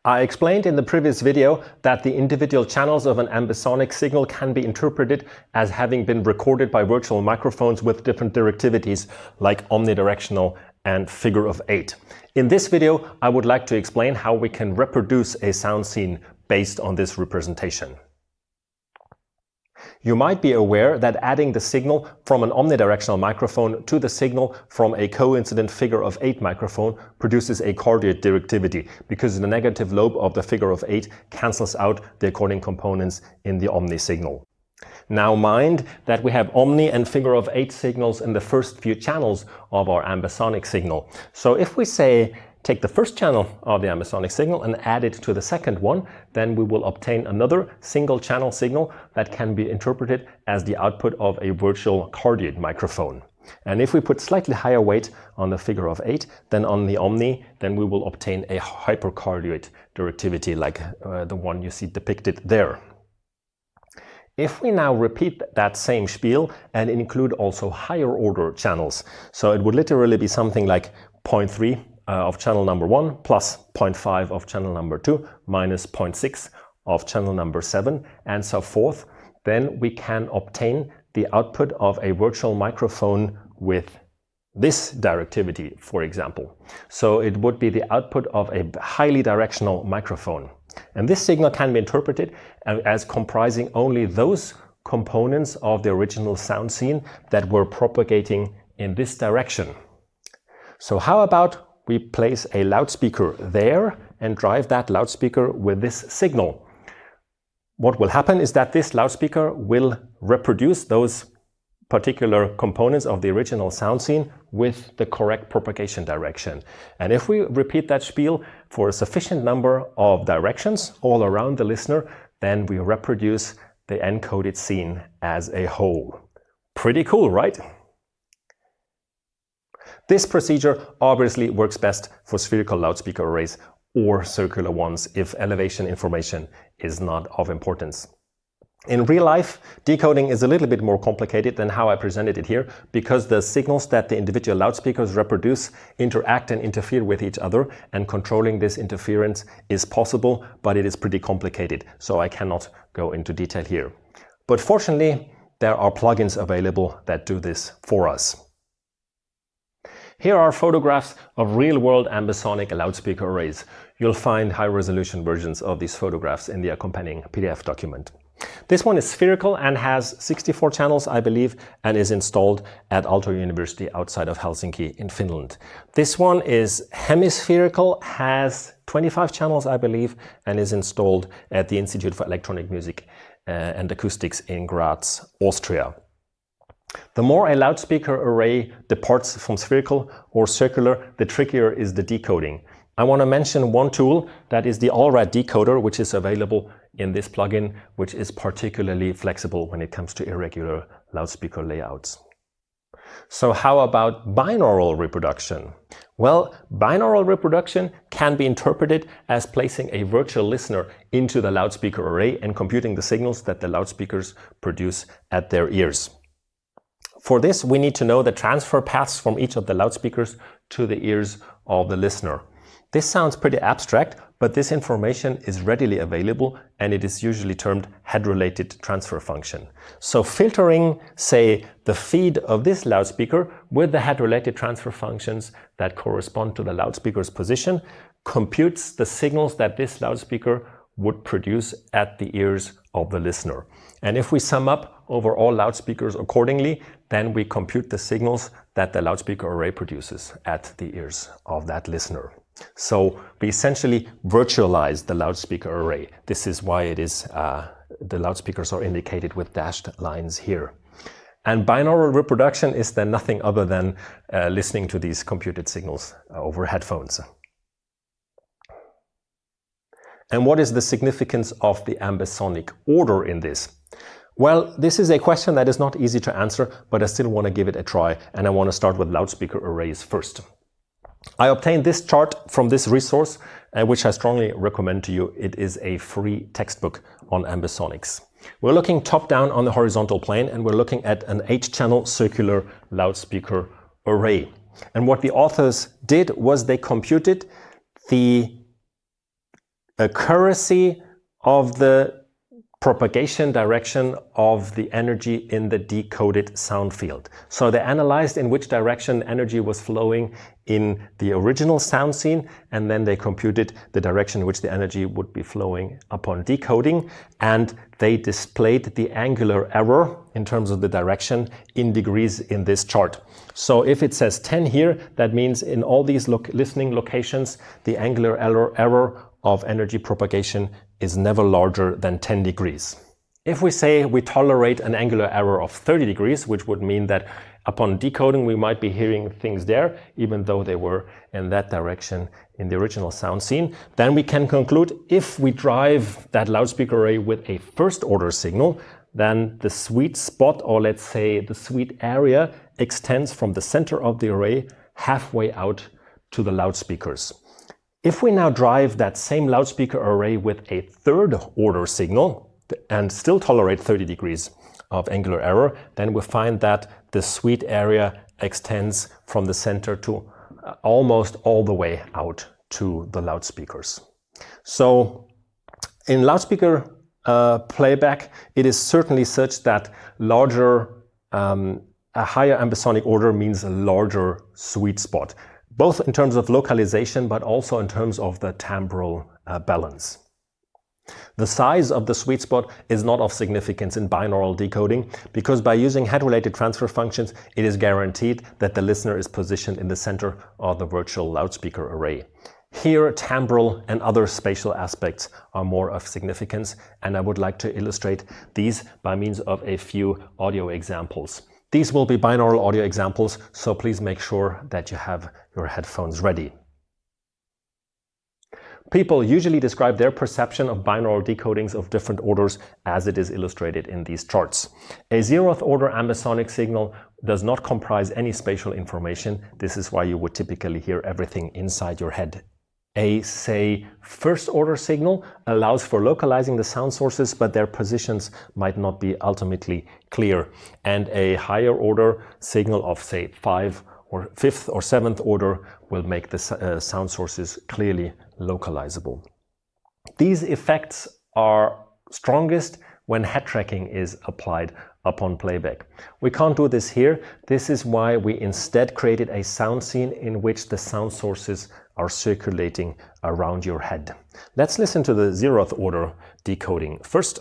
I explained in the previous video that the individual channels of an ambisonic signal can be interpreted as having been recorded by virtual microphones with different directivities like omnidirectional and figure of 8. In this video, I would like to explain how we can reproduce a sound scene based on this representation. You might be aware that adding the signal from an omnidirectional microphone to the signal from a coincident figure of 8 microphone produces a cardioid directivity because the negative lobe of the figure of 8 cancels out the according components in the omni signal. Now mind that we have omni and figure of 8 signals in the first few channels of our ambisonic signal. So if we say take the first channel of the ambisonic signal and add it to the second one, then we will obtain another single channel signal that can be interpreted as the output of a virtual cardioid microphone. And if we put slightly higher weight on the figure of 8 than on the omni, then we will obtain a hypercardioid directivity like the one you see depicted there. If we now repeat that same spiel and include also higher order channels, so it would literally be something like 0.3 of channel number 1 plus 0.5 of channel number 2 minus 0.6 of channel number 7 and so forth, then we can obtain the output of a virtual microphone with this directivity, for example. So it would be the output of a highly directional microphone. And this signal can be interpreted as comprising only those components of the original sound scene that were propagating in this direction. So how about we place a loudspeaker there and drive that loudspeaker with this signal? What will happen is that this loudspeaker will reproduce those particular components of the original sound scene with the correct propagation direction. And if we repeat that spiel for a sufficient number of directions all around the listener, then we reproduce the encoded scene as a whole. Pretty cool, right? This procedure obviously works best for spherical loudspeaker arrays or circular ones if elevation information is not of importance. In real life, decoding is a little bit more complicated than how I presented it here because the signals that the individual loudspeakers reproduce interact and interfere with each other, and controlling this interference is possible, but it is pretty complicated, so I cannot go into detail here. But fortunately, there are plugins available that do this for us. Here are photographs of real-world ambisonic loudspeaker arrays. You'll find high-resolution versions of these photographs in the accompanying PDF document. This one is spherical and has 64 channels, I believe, and is installed at Aalto University outside of Helsinki in Finland. This one is hemispherical, has 25 channels, I believe, and is installed at the Institute for Electronic Music and Acoustics in Graz, Austria. The more a loudspeaker array departs from spherical or circular, the trickier is the decoding. I want to mention one tool, that is the Allrad decoder, which is available in this plugin, which is particularly flexible when it comes to irregular loudspeaker layouts. So how about binaural reproduction? Well, binaural reproduction can be interpreted as placing a virtual listener into the loudspeaker array and computing the signals that the loudspeakers produce at their ears. For this, we need to know the transfer paths from each of the loudspeakers to the ears of the listener. This sounds pretty abstract, but this information is readily available and it is usually termed head-related transfer function. So filtering, say, the feed of this loudspeaker with the head-related transfer functions that correspond to the loudspeaker's position computes the signals that this loudspeaker would produce at the ears of the listener. And if we sum up over all loudspeakers accordingly, then we compute the signals that the loudspeaker array produces at the ears of that listener. So we essentially virtualize the loudspeaker array. This is why it is the loudspeakers are indicated with dashed lines here. And binaural reproduction is then nothing other than listening to these computed signals over headphones. And what is the significance of the ambisonic order in this? Well, this is a question that is not easy to answer, but I still want to give it a try, and I want to start with loudspeaker arrays first. I obtained this chart from this resource, which I strongly recommend to you. It is a free textbook on ambisonics. We're looking top down on the horizontal plane, and we're looking at an 8-channel circular loudspeaker array. And what the authors did was they computed the accuracy of the propagation direction of the energy in the decoded sound field. So they analyzed in which direction energy was flowing in the original sound scene, and then they computed the direction in which the energy would be flowing upon decoding, and they displayed the angular error in terms of the direction in degrees in this chart. So if it says 10 here, that means in all these listening locations, the angular error of energy propagation is never larger than 10 degrees. If we say we tolerate an angular error of 30 degrees, which would mean that upon decoding we might be hearing things there, even though they were in that direction in the original sound scene, then we can conclude if we drive that loudspeaker array with a first order signal, then the sweet spot, or let's say the sweet area, extends from the center of the array halfway out to the loudspeakers. If we now drive that same loudspeaker array with a third order signal and still tolerate 30 degrees of angular error, then we find that the sweet area extends from the center to almost all the way out to the loudspeakers. So in loudspeaker playback, it is certainly such that a higher ambisonic order means a larger sweet spot, both in terms of localization, but also in terms of the timbral balance. The size of the sweet spot is not of significance in binaural decoding, because by using head-related transfer functions, it is guaranteed that the listener is positioned in the center of the virtual loudspeaker array. Here, timbral and other spatial aspects are more of significance, and I would like to illustrate these by means of a few audio examples. These will be binaural audio examples, so please make sure that you have your headphones ready. People usually describe their perception of binaural decodings of different orders as it is illustrated in these charts. A 0th order ambisonic signal does not comprise any spatial information. This is why you would typically hear everything inside your head. A, say, first order signal allows for localizing the sound sources, but their positions might not be ultimately clear. And a higher order signal of, say, 5th or 7th order will make the sound sources clearly localizable. These effects are strongest when head tracking is applied upon playback. We can't do this here. This is why we instead created a sound scene in which the sound sources are circulating around your head. Let's listen to the 0th order decoding first.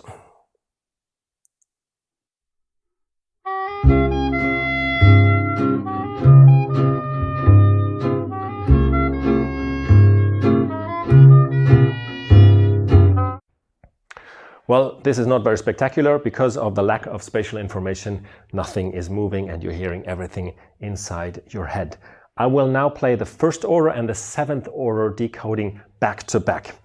Well, this is not very spectacular. Because of the lack of spatial information, nothing is moving and you're hearing everything inside your head. I will now play the 1st order and the 7th order decoding back to back.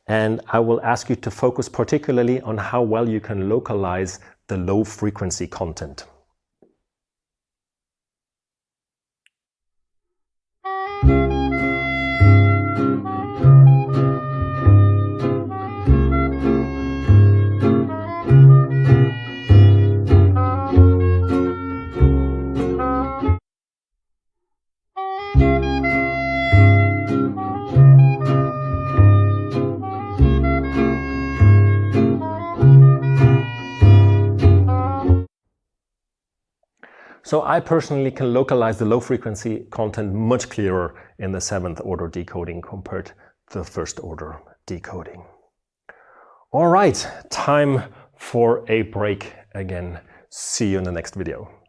And I will ask you to focus particularly on how well you can localize the low frequency content. So I personally can localize the low frequency content much clearer in the 7th order decoding compared to the 1st order decoding. All right, time for a break again. See you in the next video.